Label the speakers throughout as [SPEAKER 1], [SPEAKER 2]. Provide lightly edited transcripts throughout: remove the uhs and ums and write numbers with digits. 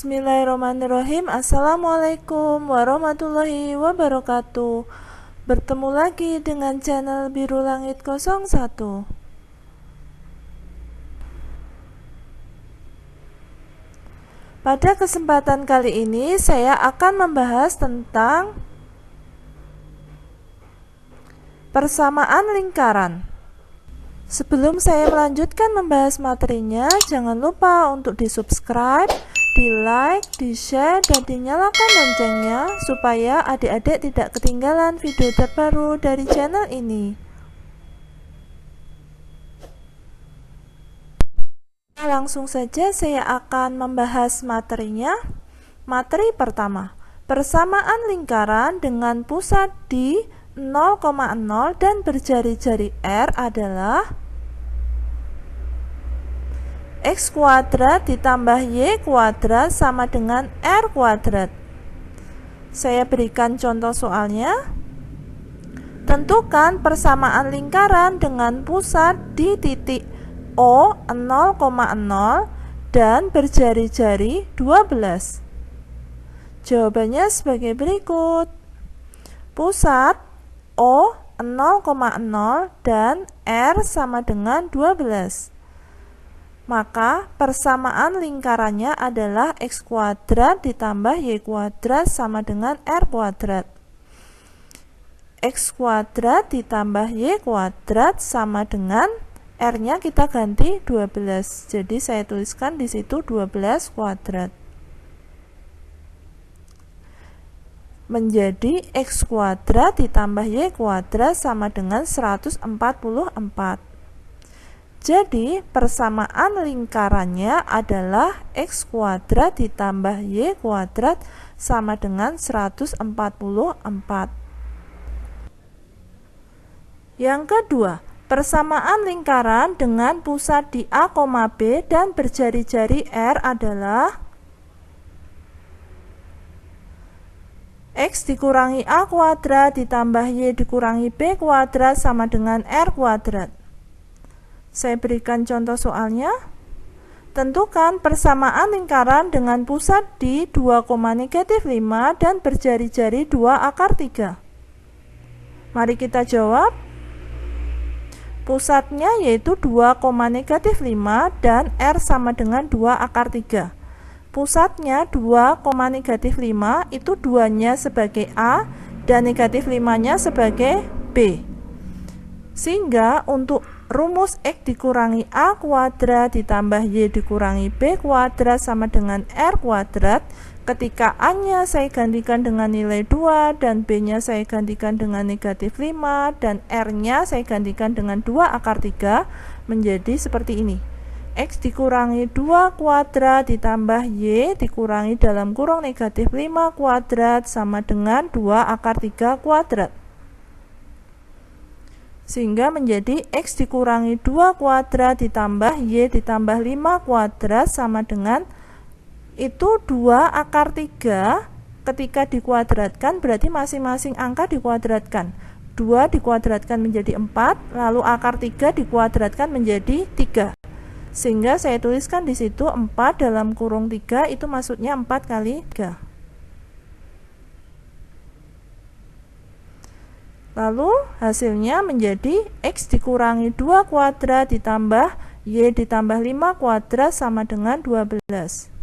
[SPEAKER 1] Bismillahirrahmanirrahim. Assalamualaikum warahmatullahi wabarakatuh. Bertemu lagi dengan channel Biru Langit 01. Pada kesempatan kali ini saya akan membahas tentang persamaan lingkaran. Sebelum saya melanjutkan membahas materinya, jangan lupa untuk di-subscribe, di-like, di-share, dan dinyalakan loncengnya supaya adik-adik tidak ketinggalan video terbaru dari channel ini. Langsung saja saya akan membahas materinya. Materi pertama, persamaan lingkaran dengan pusat di 0,0 dan berjari-jari R adalah X kuadrat ditambah Y kuadrat sama dengan R kuadrat. Saya berikan contoh soalnya. Tentukan persamaan lingkaran dengan pusat di titik O 0,0 dan berjari-jari 12. Jawabannya sebagai berikut. Pusat O 0,0 dan R sama dengan 12. Maka persamaan lingkarannya adalah X kuadrat ditambah Y kuadrat sama dengan R kuadrat. X kuadrat ditambah Y kuadrat sama dengan R-nya kita ganti 12. Jadi saya tuliskan di situ 12 kuadrat. Menjadi X kuadrat ditambah Y kuadrat sama dengan 144. Jadi persamaan lingkarannya adalah X kuadrat ditambah Y kuadrat sama dengan 144. Yang kedua, persamaan lingkaran dengan pusat di A, B dan berjari-jari R adalah X dikurangi A kuadrat ditambah Y dikurangi B kuadrat sama dengan R kuadrat. Saya berikan contoh soalnya. Tentukan persamaan lingkaran dengan pusat di 2, -5 dan berjari-jari 2 akar 3. Mari kita jawab. Pusatnya yaitu 2, -5 dan R sama dengan 2 akar 3. Pusatnya 2, -5 itu 2-nya sebagai A dan -5-nya sebagai B. Sehingga untuk rumus X dikurangi A kuadrat ditambah Y dikurangi B kuadrat sama dengan R kuadrat, ketika A-nya saya gantikan dengan nilai 2 dan B-nya saya gantikan dengan -5 dan R-nya saya gantikan dengan 2 akar 3 menjadi seperti ini. X dikurangi 2 kuadrat ditambah Y dikurangi dalam kurung -5 kuadrat sama dengan 2 akar 3 kuadrat. Sehingga menjadi X dikurangi 2 kuadrat ditambah Y ditambah 5 kuadrat sama dengan itu 2 akar 3 ketika dikuadratkan berarti masing-masing angka dikuadratkan. 2 dikuadratkan menjadi 4, lalu akar 3 dikuadratkan menjadi 3. Sehingga saya tuliskan di situ 4 dalam kurung 3 itu maksudnya 4 kali 3. Lalu hasilnya menjadi X dikurangi 2 kuadrat ditambah Y ditambah 5 kuadrat sama dengan 12.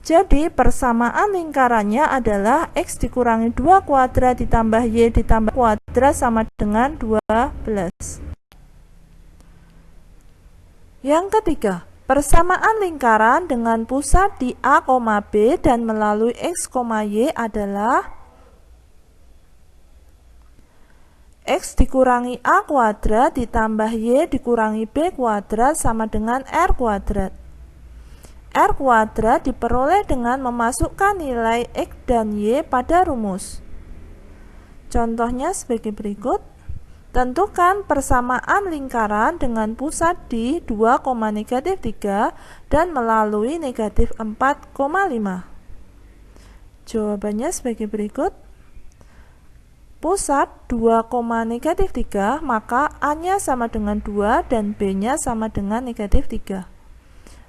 [SPEAKER 1] Jadi persamaan lingkarannya adalah X dikurangi 2 kuadrat ditambah Y ditambah kuadrat sama dengan 12. Yang ketiga, persamaan lingkaran dengan pusat di A, B dan melalui X, Y adalah X dikurangi A kuadrat ditambah Y dikurangi B kuadrat sama dengan R kuadrat. R kuadrat diperoleh dengan memasukkan nilai X dan Y pada rumus. Contohnya sebagai berikut. Tentukan persamaan lingkaran dengan pusat di 2, -3 dan melalui -4,5. Jawabannya sebagai berikut. Pusat 2, -3 maka A-nya sama dengan 2 dan B-nya sama dengan -3.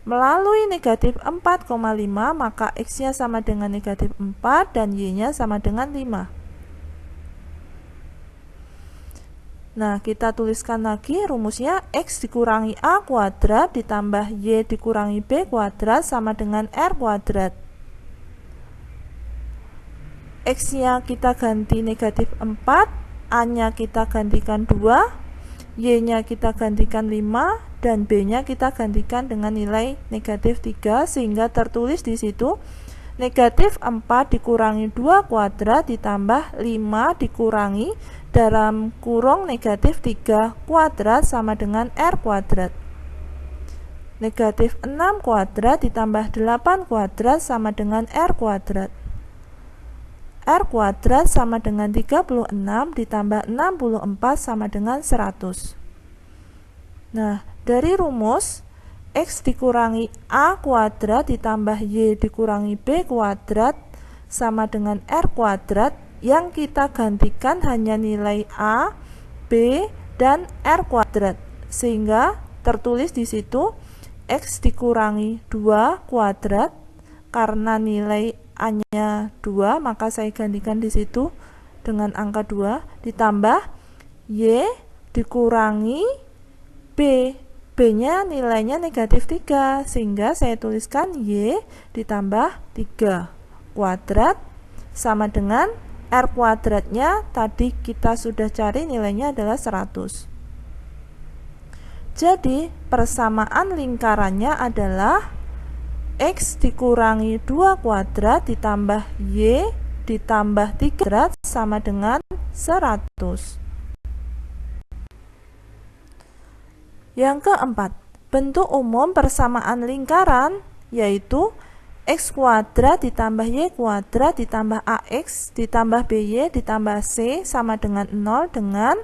[SPEAKER 1] melalui negatif 4,5, maka X-nya sama dengan negatif 4 dan Y-nya sama dengan 5. Nah, kita tuliskan lagi rumusnya. X dikurangi A kuadrat ditambah Y dikurangi B kuadrat sama dengan R kuadrat. X-nya kita ganti negatif 4, A-nya kita gantikan 2, Y-nya kita gantikan 5, dan B-nya kita gantikan dengan nilai negatif 3, sehingga tertulis di situ negatif 4 dikurangi 2 kuadrat ditambah 5 dikurangi dalam kurung negatif 3 kuadrat sama dengan R kuadrat. Negatif 6 kuadrat ditambah 8 kuadrat sama dengan R kuadrat. R kuadrat sama dengan 36 ditambah 64 sama dengan 100. Nah, dari rumus X dikurangi A kuadrat ditambah Y dikurangi B kuadrat sama dengan R kuadrat, yang kita gantikan hanya nilai A, B, dan R kuadrat, sehingga tertulis di situ X dikurangi 2 kuadrat, karena nilai A-nya 2, maka saya gantikan di situ dengan angka 2, ditambah Y dikurangi B. B-nya nilainya negatif 3, sehingga saya tuliskan Y ditambah 3 kuadrat sama dengan R kuadratnya tadi kita sudah cari nilainya adalah 100. Jadi persamaan lingkarannya adalah X dikurangi 2 kuadrat ditambah Y ditambah 3 kuadrat sama dengan 100. Yang keempat, bentuk umum persamaan lingkaran yaitu X kuadrat ditambah Y kuadrat ditambah AX ditambah BY ditambah C sama dengan 0 dengan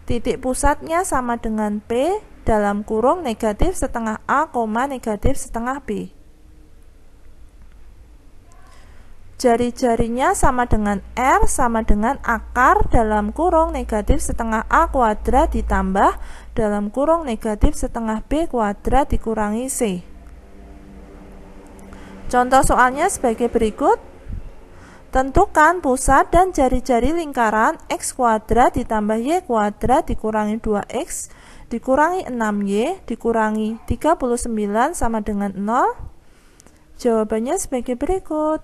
[SPEAKER 1] titik pusatnya sama dengan P dalam kurung negatif setengah A, negatif setengah B. Jari-jarinya sama dengan R sama dengan akar dalam kurung negatif setengah A kuadrat ditambah dalam kurung negatif setengah B kuadrat dikurangi C. Contoh soalnya sebagai berikut. Tentukan pusat dan jari-jari lingkaran X kuadrat ditambah Y kuadrat dikurangi 2X dikurangi 6Y dikurangi 39 sama dengan 0. Jawabannya sebagai berikut.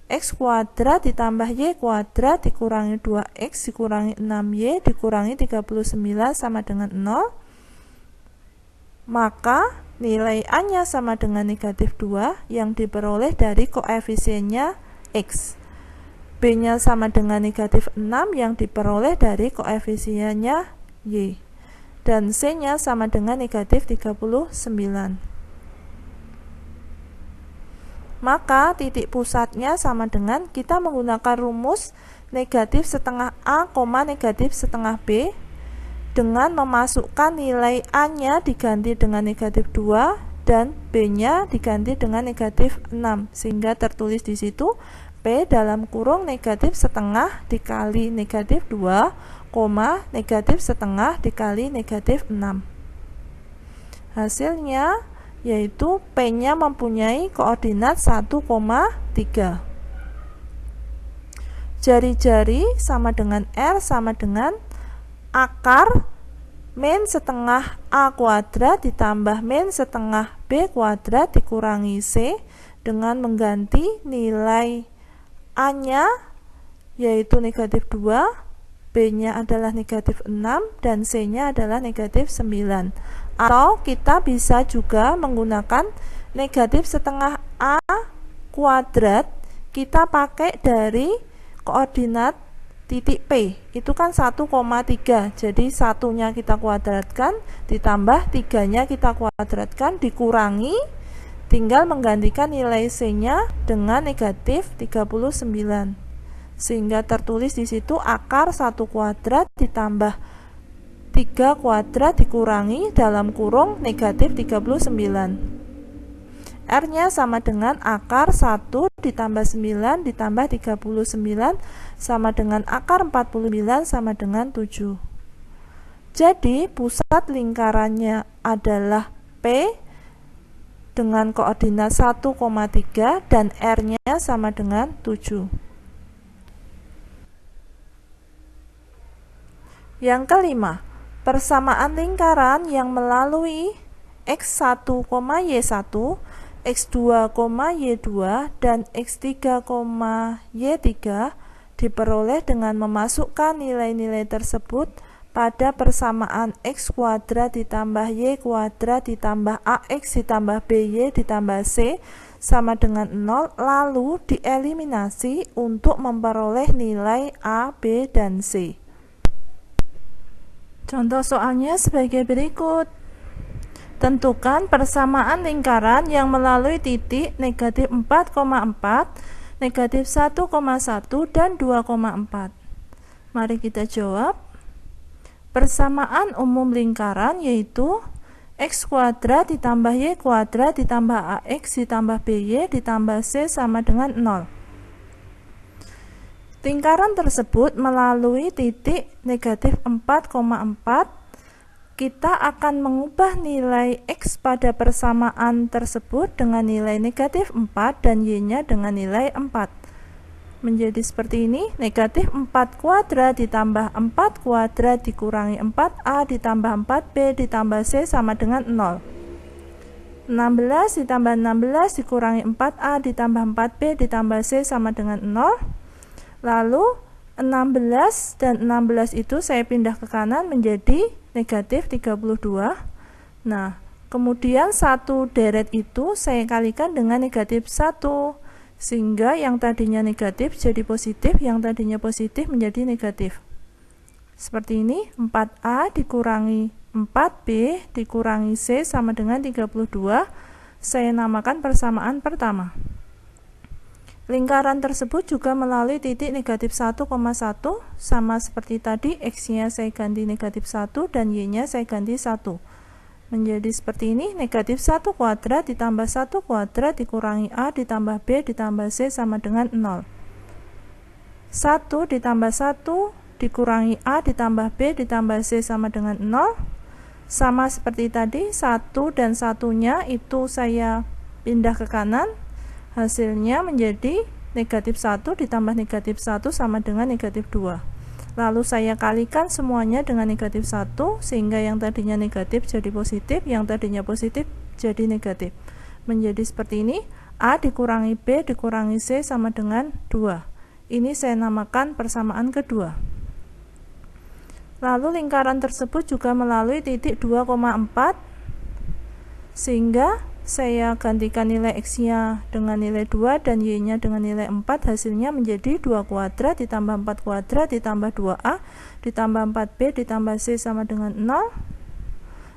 [SPEAKER 1] X kuadrat ditambah Y kuadrat dikurangi 2X dikurangi 6Y dikurangi 39 sama dengan 0. Maka nilai A-nya sama dengan negatif 2 yang diperoleh dari koefisiennya X. B-nya sama dengan negatif 6 yang diperoleh dari koefisiennya Y. Dan C-nya sama dengan negatif 39. Maka titik pusatnya sama dengan kita menggunakan rumus negatif setengah A, negatif setengah B dengan memasukkan nilai A-nya diganti dengan negatif 2 dan B-nya diganti dengan negatif 6, sehingga tertulis di situ P dalam kurung negatif setengah dikali negatif 2, negatif setengah dikali negatif 6. Hasilnya yaitu P-nya mempunyai koordinat 1,3. Jari-jari sama dengan R sama dengan akar min setengah A kuadrat ditambah min setengah B kuadrat dikurangi C dengan mengganti nilai A-nya yaitu negatif 2, B-nya adalah negatif 6, dan C-nya adalah negatif 9. Atau kita bisa juga menggunakan negatif setengah A kuadrat, kita pakai dari koordinat titik P, itu kan 1,3, jadi satunya kita kuadratkan ditambah 3-nya kita kuadratkan dikurangi, tinggal menggantikan nilai C-nya dengan negatif 39, sehingga tertulis di situ akar 1 kuadrat ditambah 3 kuadrat dikurangi dalam kurung negatif 39. R-nya sama dengan akar 1 ditambah 9 ditambah 39 sama dengan akar 49 sama dengan 7. Jadi pusat lingkarannya adalah P dengan koordinat 1,3 dan R-nya sama dengan 7. Yang kelima, persamaan lingkaran yang melalui X1, Y1, X2, Y2, dan X3, Y3 diperoleh dengan memasukkan nilai-nilai tersebut pada persamaan X kuadrat ditambah Y kuadrat ditambah AX ditambah BY ditambah C sama dengan 0, lalu dieliminasi untuk memperoleh nilai A, B, dan C. Contoh soalnya sebagai berikut. Tentukan persamaan lingkaran yang melalui titik negatif 4,4, negatif 1,1 dan 2,4. Mari kita jawab. Persamaan umum lingkaran yaitu X kuadrat ditambah Y kuadrat ditambah AX ditambah BY ditambah C sama dengan 0. Lingkaran tersebut melalui titik negatif 4,4. Kita akan mengubah nilai X pada persamaan tersebut dengan nilai negatif 4 dan Y-nya dengan nilai 4. Menjadi seperti ini, negatif 4 kuadrat ditambah 4 kuadrat dikurangi 4A ditambah 4B ditambah C sama dengan 0. 16 ditambah 16 dikurangi 4A ditambah 4B ditambah C sama dengan 0. Lalu 16 dan 16 itu saya pindah ke kanan menjadi negatif 32. Nah, kemudian satu deret itu saya kalikan dengan negatif 1, sehingga yang tadinya negatif jadi positif, yang tadinya positif menjadi negatif. Seperti ini, 4A dikurangi 4B dikurangi C sama dengan 32. Saya namakan persamaan pertama. Lingkaran tersebut juga melalui titik negatif 1,1, sama seperti tadi, X-nya saya ganti negatif 1 dan Y-nya saya ganti 1. Menjadi seperti ini, negatif 1 kuadrat ditambah 1 kuadrat dikurangi A ditambah B ditambah C sama dengan 0. 1 ditambah 1 dikurangi A ditambah B ditambah C sama dengan 0. Sama seperti tadi, 1 dan 1-nya itu saya pindah ke kanan. Hasilnya menjadi negatif 1 ditambah negatif 1 sama dengan negatif 2. Lalu saya kalikan semuanya dengan negatif 1, sehingga yang tadinya negatif jadi positif, yang tadinya positif jadi negatif. Menjadi seperti ini, A dikurangi B dikurangi C sama dengan 2. Ini saya namakan persamaan kedua. Lalu lingkaran tersebut juga melalui titik 2,4, sehingga saya gantikan nilai X-nya dengan nilai 2 dan Y-nya dengan nilai 4. Hasilnya menjadi 2 kuadrat ditambah 4 kuadrat ditambah 2A ditambah 4B ditambah C sama dengan 0.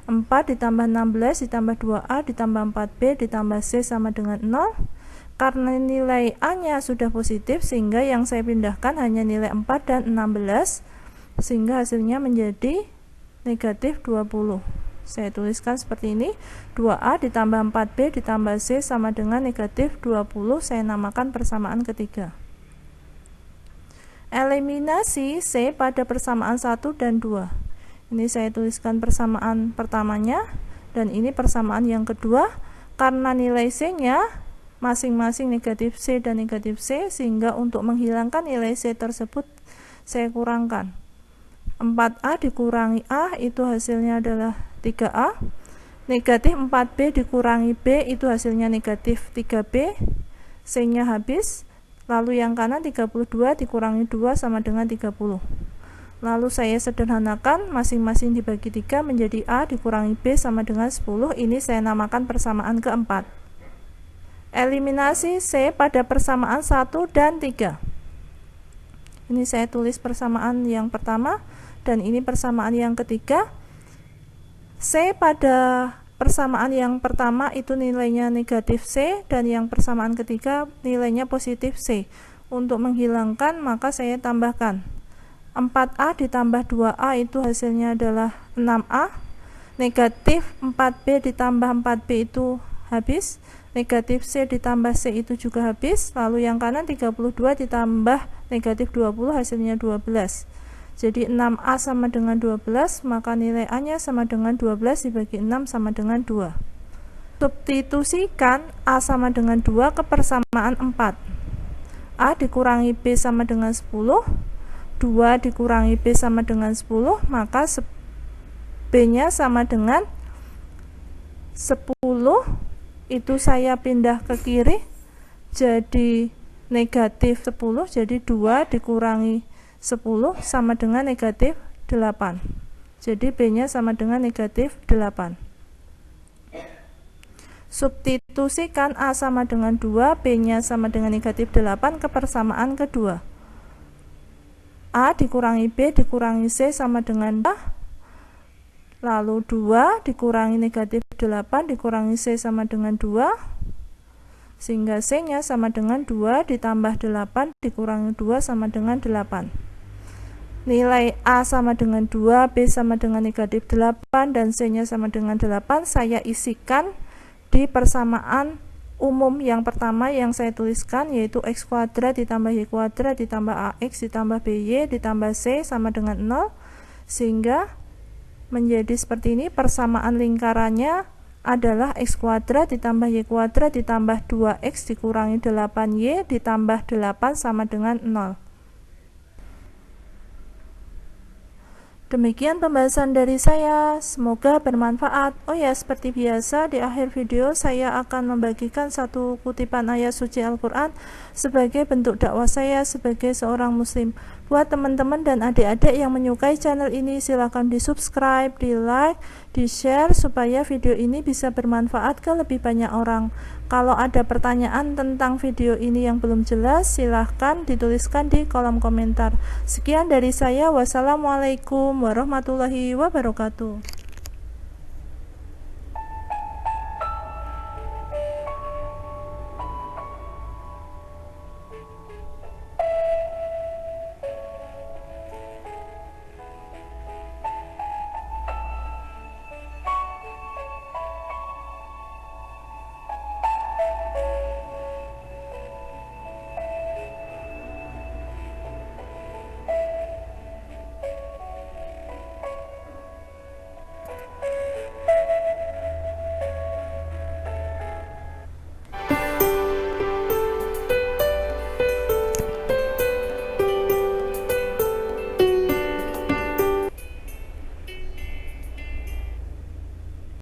[SPEAKER 1] 4 ditambah 16 ditambah 2A ditambah 4B ditambah C sama dengan 0. Karena nilai A-nya sudah positif, sehingga yang saya pindahkan hanya nilai 4 dan 16, sehingga hasilnya menjadi negatif 20. Saya tuliskan seperti ini, 2A ditambah 4B ditambah C sama dengan negatif 20. Saya namakan persamaan ketiga. Eliminasi C pada persamaan 1 dan 2. Ini saya tuliskan persamaan pertamanya, dan ini persamaan yang kedua. Karena nilai C-nya masing-masing negatif C dan negatif C, sehingga untuk menghilangkan nilai C tersebut saya kurangkan. 4A dikurangi A itu hasilnya adalah 3A. Negatif 4B dikurangi B itu hasilnya negatif 3B. C-nya habis. Lalu yang kanan 32 dikurangi 2 sama dengan 30. Lalu saya sederhanakan, masing-masing dibagi 3 menjadi A dikurangi B sama dengan 10. Ini saya namakan persamaan keempat. Eliminasi C pada persamaan 1 dan 3. Ini saya tulis persamaan yang pertama, dan ini persamaan yang ketiga. C pada persamaan yang pertama itu nilainya negatif C, dan yang persamaan ketiga nilainya positif C. Untuk menghilangkan, maka saya tambahkan 4A ditambah 2A itu hasilnya adalah 6A. Negatif 4B ditambah 4B itu habis. Negatif C ditambah C itu juga habis. Lalu yang kanan 32 ditambah negatif 20 hasilnya 12. Jadi 6A sama dengan 12, maka nilai A-nya sama dengan 12 dibagi 6 sama dengan 2. Substitusikan A sama dengan 2 ke persamaan 4. A dikurangi B sama dengan 10, 2 dikurangi B sama dengan 10, maka B-nya sama dengan 10. Itu saya pindah ke kiri jadi negatif 10, jadi 2 dikurangi 10 sama dengan negatif 8. Jadi B-nya sama dengan negatif 8. Substitusikan A sama dengan 2, B-nya sama dengan negatif 8 ke persamaan kedua. A dikurangi B dikurangi C sama dengan A, lalu 2 dikurangi negatif 8 dikurangi C sama dengan 2, sehingga C-nya sama dengan 2 ditambah 8 dikurangi 2 sama dengan 8. Nilai A sama dengan 2, B sama dengan negatif 8, dan C-nya sama dengan 8 saya isikan di persamaan umum yang pertama yang saya tuliskan, yaitu X kuadrat ditambah Y kuadrat ditambah AX ditambah BY ditambah C sama dengan 0, sehingga menjadi seperti ini. Persamaan lingkarannya adalah X kuadrat ditambah Y kuadrat ditambah 2X dikurangi 8Y ditambah 8 sama dengan 0. Demikian pembahasan dari saya, semoga bermanfaat. Oh ya, seperti biasa di akhir video saya akan membagikan satu kutipan ayat suci Al-Quran sebagai bentuk dakwah saya sebagai seorang muslim. Buat teman-teman dan adik-adik yang menyukai channel ini, silahkan di subscribe, di like, di share supaya video ini bisa bermanfaat ke lebih banyak orang. Kalau ada pertanyaan tentang video ini yang belum jelas, silahkan dituliskan di kolom komentar. Sekian dari saya, wassalamualaikum warahmatullahi wabarakatuh.